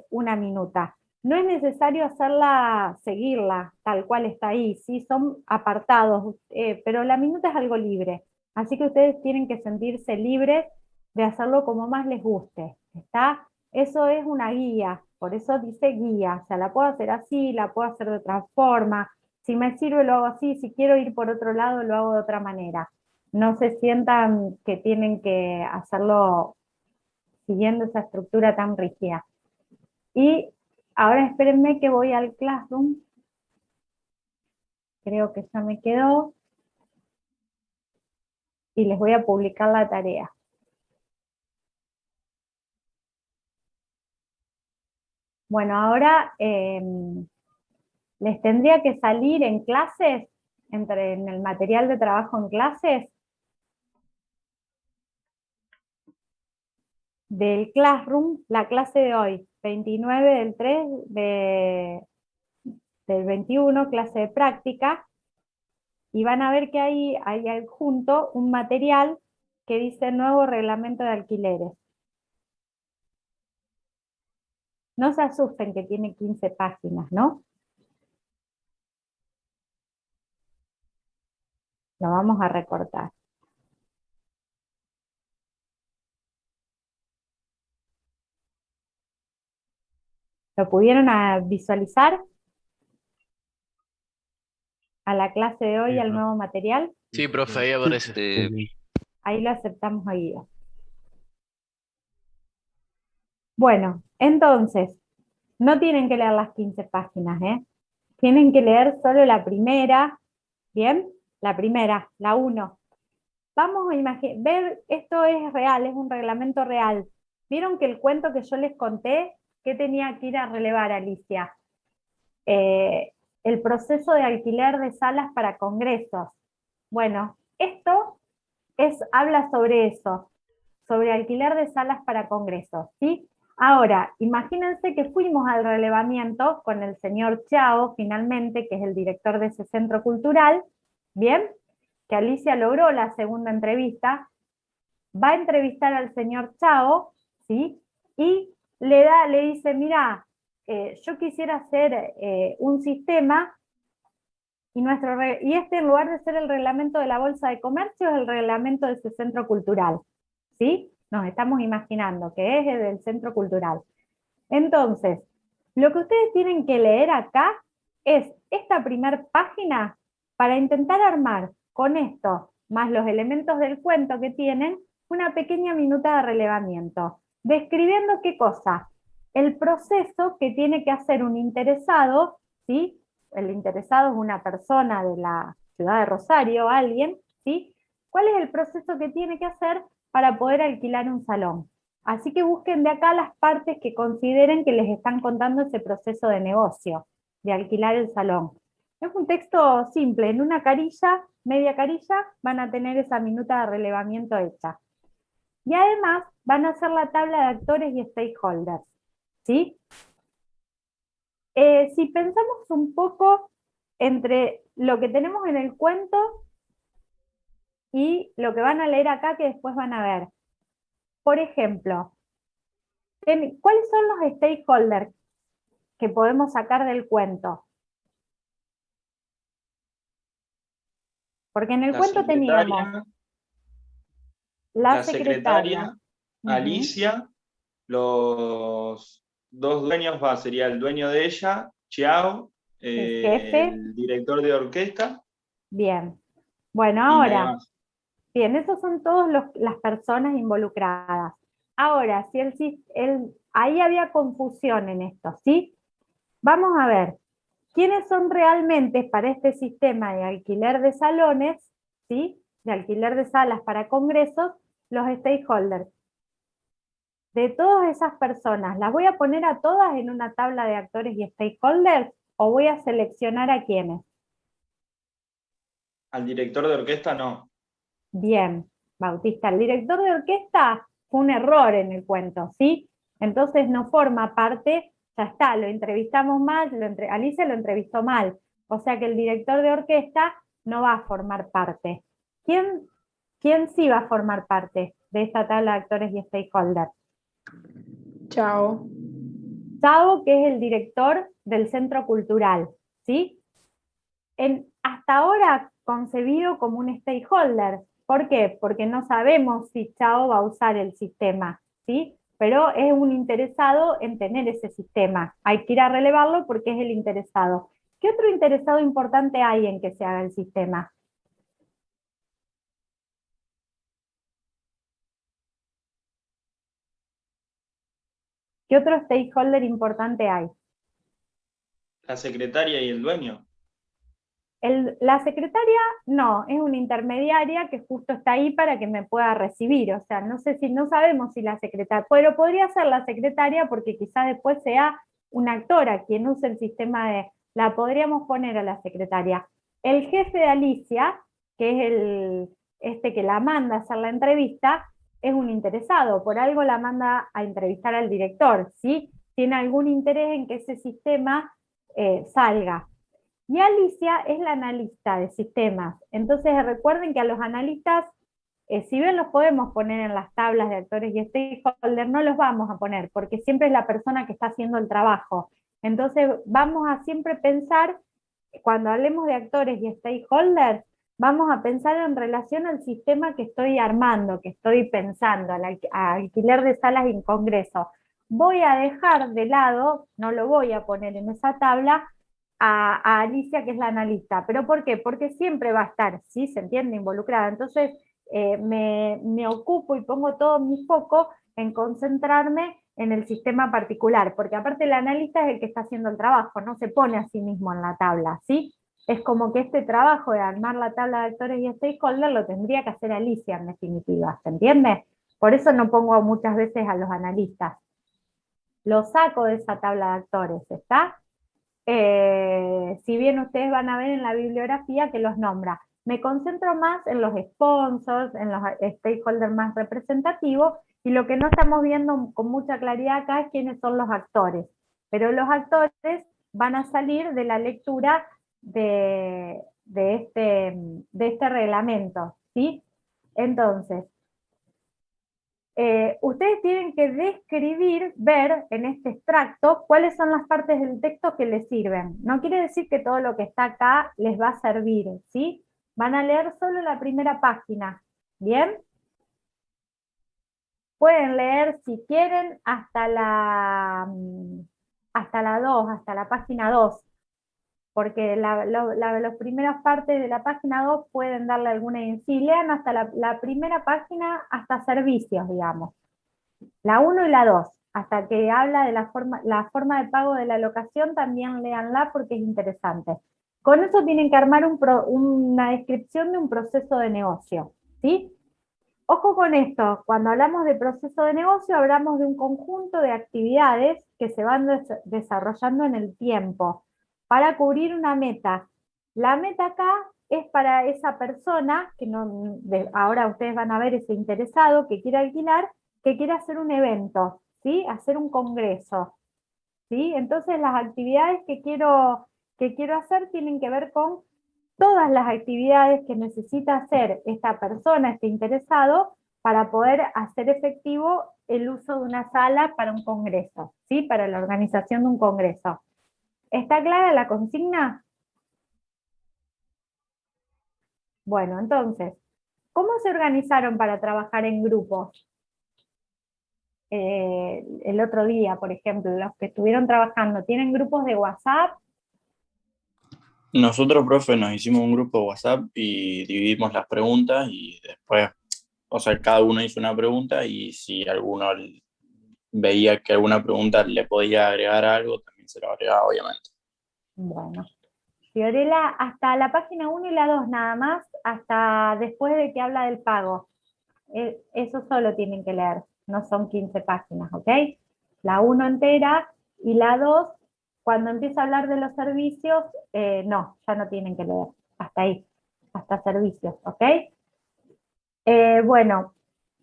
una minuta. No es necesario seguirla tal cual está ahí, ¿sí? Son apartados, pero la minuta es algo libre, así que ustedes tienen que sentirse libres de hacerlo como más les guste, ¿está? Eso es una guía, por eso dice guía, o sea, la puedo hacer así, la puedo hacer de otra forma, si me sirve lo hago así, si quiero ir por otro lado lo hago de otra manera. No se sientan que tienen que hacerlo siguiendo esa estructura tan rígida. Y ahora espérenme que voy al Classroom. Creo que ya me quedó. Y les voy a publicar la tarea. Bueno, ahora les tendría que salir en clases, en el material de trabajo en clases, del Classroom, la clase de hoy, 29 del 3 del 21, clase de práctica, y van a ver que ahí hay adjunto un material que dice nuevo reglamento de alquileres. No se asusten que tiene 15 páginas, ¿no? Lo vamos a recortar. ¿Lo pudieron visualizar? A la clase de hoy, Sí, al profe. nuevo material. Sí, profe, ahí aparece. Ahí lo aceptamos a Guido. Bueno, entonces, no tienen que leer las 15 páginas, ¿eh? Tienen que leer solo la primera, ¿bien? La primera, la 1. Vamos a ver, esto es real, es un reglamento real. ¿Vieron que el cuento que yo les conté, qué tenía que ir a relevar, Alicia? El proceso de alquiler de salas para congresos. Bueno, esto habla sobre eso, sobre alquiler de salas para congresos, ¿sí? Ahora, imagínense que fuimos al relevamiento con el señor Chao, finalmente, que es el director de ese centro cultural, ¿bien? Que Alicia logró la segunda entrevista, va a entrevistar al señor Chao, ¿sí? Y le dice, mira, yo quisiera hacer un sistema y este, en lugar de ser el reglamento de la Bolsa de Comercio, es el reglamento de ese centro cultural, ¿sí? Nos estamos imaginando que es el del centro cultural. Entonces, lo que ustedes tienen que leer acá es esta primera página para intentar armar con esto, más los elementos del cuento que tienen, una pequeña minuta de relevamiento, describiendo qué cosa, el proceso que tiene que hacer un interesado, ¿sí? El interesado es una persona de la ciudad de Rosario, alguien, ¿sí? ¿Cuál es el proceso que tiene que hacer para poder alquilar un salón? Así que busquen de acá las partes que consideren que les están contando ese proceso de negocio, de alquilar el salón. Es un texto simple, en una carilla, media carilla, van a tener esa minuta de relevamiento hecha. Y además van a hacer la tabla de actores y stakeholders, ¿sí? Si pensamos un poco entre lo que tenemos en el cuento y lo que van a leer acá que después van a ver. Por ejemplo, ¿cuáles son los stakeholders que podemos sacar del cuento? Porque en el cuento teníamos la secretaria, Alicia, los dos dueños, sería el dueño de ella, Chiao, el jefe, el director de orquesta. Bien. Bueno, ahora, bien, esos son todas las personas involucradas. Ahora, si ahí había confusión en esto, ¿sí? Vamos a ver, ¿quiénes son realmente para este sistema de alquiler de salones, ¿sí? De alquiler de salas para congresos, los stakeholders? De todas esas personas, ¿las voy a poner a todas en una tabla de actores y stakeholders o voy a seleccionar a quiénes? Al director de orquesta no. Bien, Bautista, el director de orquesta fue un error en el cuento, ¿sí? Entonces no forma parte, ya está, lo entrevistamos mal, Alicia lo entrevistó mal, o sea que el director de orquesta no va a formar parte. ¿Quién sí va a formar parte de esta tabla de actores y stakeholders? Chao. Chao, que es el director del centro cultural, ¿sí? Hasta ahora concebido como un stakeholder. ¿Por qué? Porque no sabemos si Chao va a usar el sistema, ¿sí? Pero es un interesado en tener ese sistema. Hay que ir a relevarlo porque es el interesado. ¿Qué otro interesado importante hay en que se haga el sistema? ¿Qué otro stakeholder importante hay? La secretaria y el dueño. La secretaria no, es una intermediaria que justo está ahí para que me pueda recibir, o sea, no sabemos si la secretaria, pero podría ser la secretaria porque quizás después sea una actora quien use el sistema la podríamos poner a la secretaria. El jefe de Alicia, que es que la manda a hacer la entrevista, es un interesado, por algo la manda a entrevistar al director, ¿sí? Tiene algún interés en que ese sistema salga. Y Alicia es la analista de sistemas. Entonces recuerden que a los analistas, si bien los podemos poner en las tablas de actores y stakeholders, no los vamos a poner, porque siempre es la persona que está haciendo el trabajo. Entonces vamos a siempre pensar, cuando hablemos de actores y stakeholders, vamos a pensar en relación al sistema que estoy armando, que estoy pensando, al alquiler de salas en congreso. voy a dejar de lado, no lo voy a poner en esa tabla, a Alicia, que es la analista. ¿Pero por qué? Porque siempre va a estar, ¿sí? ¿Se entiende? Involucrada. Entonces, me ocupo y pongo todo mi foco en concentrarme en el sistema particular, porque aparte el analista es el que está haciendo el trabajo, no se pone a sí mismo en la tabla, ¿sí? Es como que este trabajo de armar la tabla de actores y stakeholders lo tendría que hacer Alicia en definitiva, ¿se entiende? Por eso no pongo muchas veces a los analistas. Lo saco de esa tabla de actores, ¿está? Si bien ustedes van a ver en la bibliografía que los nombra. Me concentro más en los sponsors, en los stakeholders más representativos, y lo que no estamos viendo con mucha claridad acá es quiénes son los actores. Pero los actores van a salir de la lectura de este reglamento, ¿sí? Entonces, ustedes tienen que describir, ver en este extracto cuáles son las partes del texto que les sirven. No quiere decir que todo lo que está acá les va a servir, ¿sí? Van a leer solo la primera página, ¿bien? Pueden leer, si quieren, hasta la 2, hasta la página 2, porque las primeras partes de la página 2 pueden darle alguna... Si lean hasta la primera página, hasta servicios, digamos. La 1 y la 2, hasta que habla de la forma de pago de la locación, también léanla porque es interesante. Con eso tienen que armar una descripción de un proceso de negocio, ¿sí? Ojo con esto, cuando hablamos de proceso de negocio, hablamos de un conjunto de actividades que se van desarrollando en el tiempo para cubrir una meta. La meta acá es para esa persona, que no, ahora ustedes van a ver ese interesado que quiere alquilar, que quiere hacer un evento, ¿sí? Hacer un congreso, ¿sí? Entonces las actividades que quiero hacer tienen que ver con todas las actividades que necesita hacer esta persona, este interesado, para poder hacer efectivo el uso de una sala para un congreso, ¿sí? Para la organización de un congreso. ¿Está clara la consigna? Bueno, entonces, ¿cómo se organizaron para trabajar en grupos? El otro día, por ejemplo, los que estuvieron trabajando, ¿tienen grupos de WhatsApp? Nosotros, profe, nos hicimos un grupo de WhatsApp y dividimos las preguntas y después, o sea, cada uno hizo una pregunta y si alguno veía que alguna pregunta le podía agregar algo, también se lo agregaba, obviamente. Bueno, Fiorella, hasta la página 1 y la 2 nada más, hasta después de que habla del pago. Eso solo tienen que leer, no son 15 páginas, ¿ok? La 1 entera y la 2, cuando empieza a hablar de los servicios, no, ya no tienen que leer, hasta ahí, hasta servicios, ¿ok? Bueno,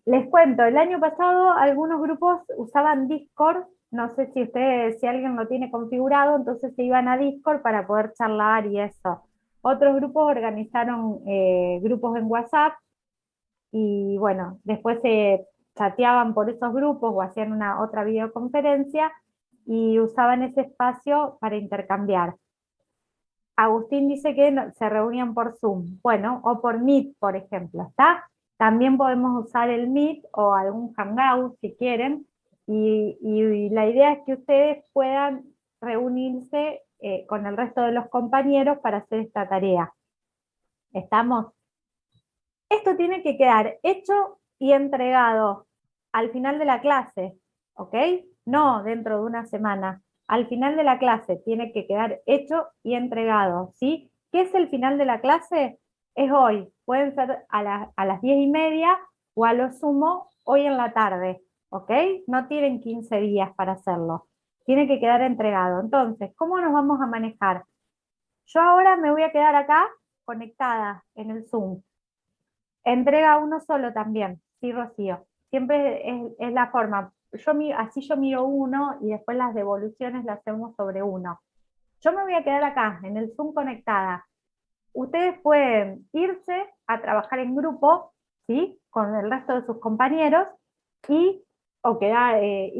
les cuento, el año pasado algunos grupos usaban Discord, no sé si alguien lo tiene configurado, entonces se iban a Discord para poder charlar y eso. Otros grupos organizaron grupos en WhatsApp, y bueno, después se chateaban por esos grupos o hacían una otra videoconferencia y usaban ese espacio para intercambiar. Agustín dice que se reunían por Zoom, bueno, o por Meet, por ejemplo, ¿está? También podemos usar el Meet o algún Hangout si quieren, y la idea es que ustedes puedan reunirse con el resto de los compañeros para hacer esta tarea. ¿Estamos? Esto tiene que quedar hecho y entregado al final de la clase, ¿ok? No dentro de una semana. Al final de la clase tiene que quedar hecho y entregado, ¿sí? ¿Qué es el final de la clase? Es hoy. Pueden ser a las 10:30 o a lo sumo hoy en la tarde, ¿ok? No tienen 15 días para hacerlo. Tiene que quedar entregado. Entonces, ¿cómo nos vamos a manejar? Yo ahora me voy a quedar acá conectada en el Zoom. Entrega uno solo también, sí, Rocío. Siempre es la forma. Así yo miro uno y después las devoluciones las hacemos sobre uno. Yo me voy a quedar acá, en el Zoom conectada. Ustedes pueden irse a trabajar en grupo, ¿sí? Con el resto de sus compañeros y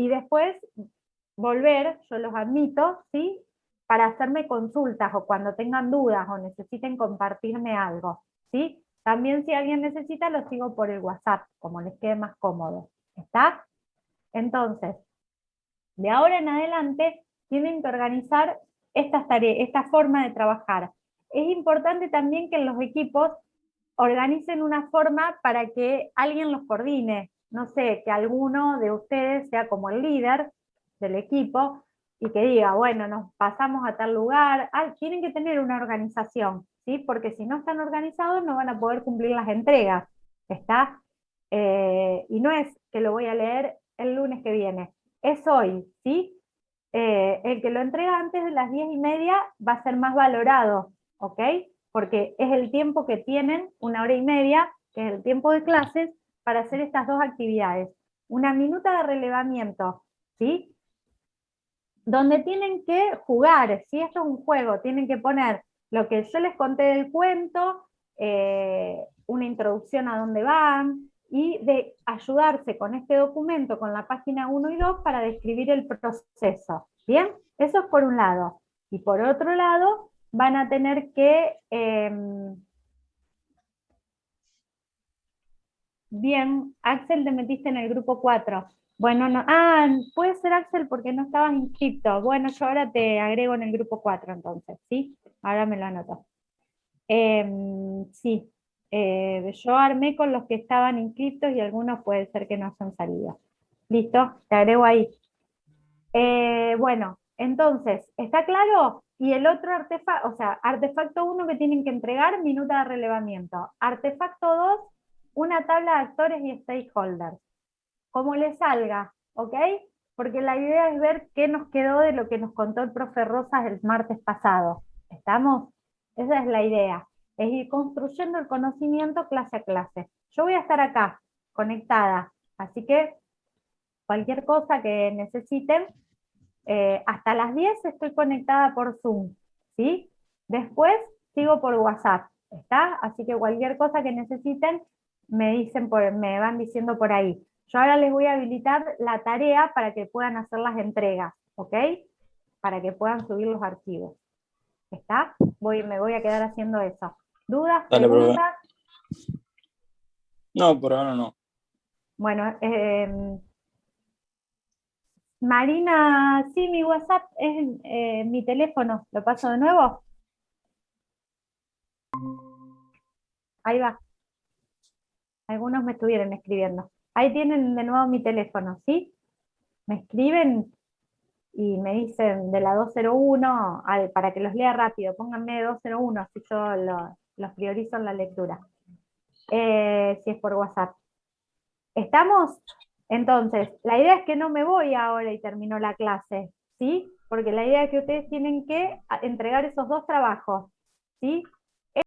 después volver, yo los admito, ¿sí? Para hacerme consultas o cuando tengan dudas o necesiten compartirme algo, ¿sí? También si alguien necesita, lo sigo por el WhatsApp, como les quede más cómodo. ¿Está? Entonces, De ahora en adelante tienen que organizar estas tareas, esta forma de trabajar. Es importante también que en los equipos organicen una forma para que alguien los coordine. No sé, que alguno de ustedes sea como el líder del equipo y que diga, bueno, nos pasamos a tal lugar. Tienen que tener una organización, ¿sí? Porque si no están organizados no van a poder cumplir las entregas. ¿Está? Y no es que lo voy a leer el lunes que viene, es hoy, ¿sí? El que lo entrega antes de las 10:30 va a ser más valorado, ¿ok? Porque es el tiempo que tienen, 1 hora y media, que es el tiempo de clases, para hacer estas dos actividades. Una minuta de relevamiento, ¿sí? Donde tienen que jugar, ¿sí? Esto es un juego, tienen que poner lo que yo les conté del cuento, una introducción a dónde van, y de ayudarse con este documento, con la página 1 y 2, para describir el proceso. ¿Bien? Eso es por un lado. Y por otro lado, van a tener que... Bien, Axel, te metiste en el grupo 4. Bueno, no, puede ser Axel porque no estabas inscrito. Bueno, yo ahora te agrego en el grupo 4 entonces, ¿sí? Ahora me lo anoto. Sí, yo armé con los que estaban inscritos y algunos puede ser que no hayan salido. ¿Listo? Te agrego ahí. Bueno, entonces, ¿está claro? Y el otro artefacto, o sea, artefacto 1 que tienen que entregar, minuta de relevamiento. Artefacto 2, una tabla de actores y stakeholders. Como les salga, ¿ok? Porque la idea es ver qué nos quedó de lo que nos contó el profe Rosas el martes pasado. ¿Estamos? Esa es la idea. Es ir construyendo el conocimiento clase a clase. Yo voy a estar acá, conectada. Así que cualquier cosa que necesiten, hasta las 10 estoy conectada por Zoom, ¿sí? Después sigo por WhatsApp, ¿está? Así que cualquier cosa que necesiten, me van diciendo por ahí. Yo ahora les voy a habilitar la tarea para que puedan hacer las entregas, ¿ok? Para que puedan subir los archivos. ¿Está? Me voy a quedar haciendo eso. ¿Dudas? Dale, ¿Preguntas? No, por ahora no. Bueno, Marina, sí, mi WhatsApp es mi teléfono. ¿Lo paso de nuevo? Ahí va. Algunos me estuvieron escribiendo. Ahí tienen de nuevo mi teléfono, ¿sí? Me escriben y me dicen de la 201, para que los lea rápido, pónganme 201, así yo los priorizo en la lectura. Si es por WhatsApp. ¿Estamos? Entonces, la idea es que no me voy ahora y termino la clase, ¿sí? Porque la idea es que ustedes tienen que entregar esos 2 trabajos, ¿sí?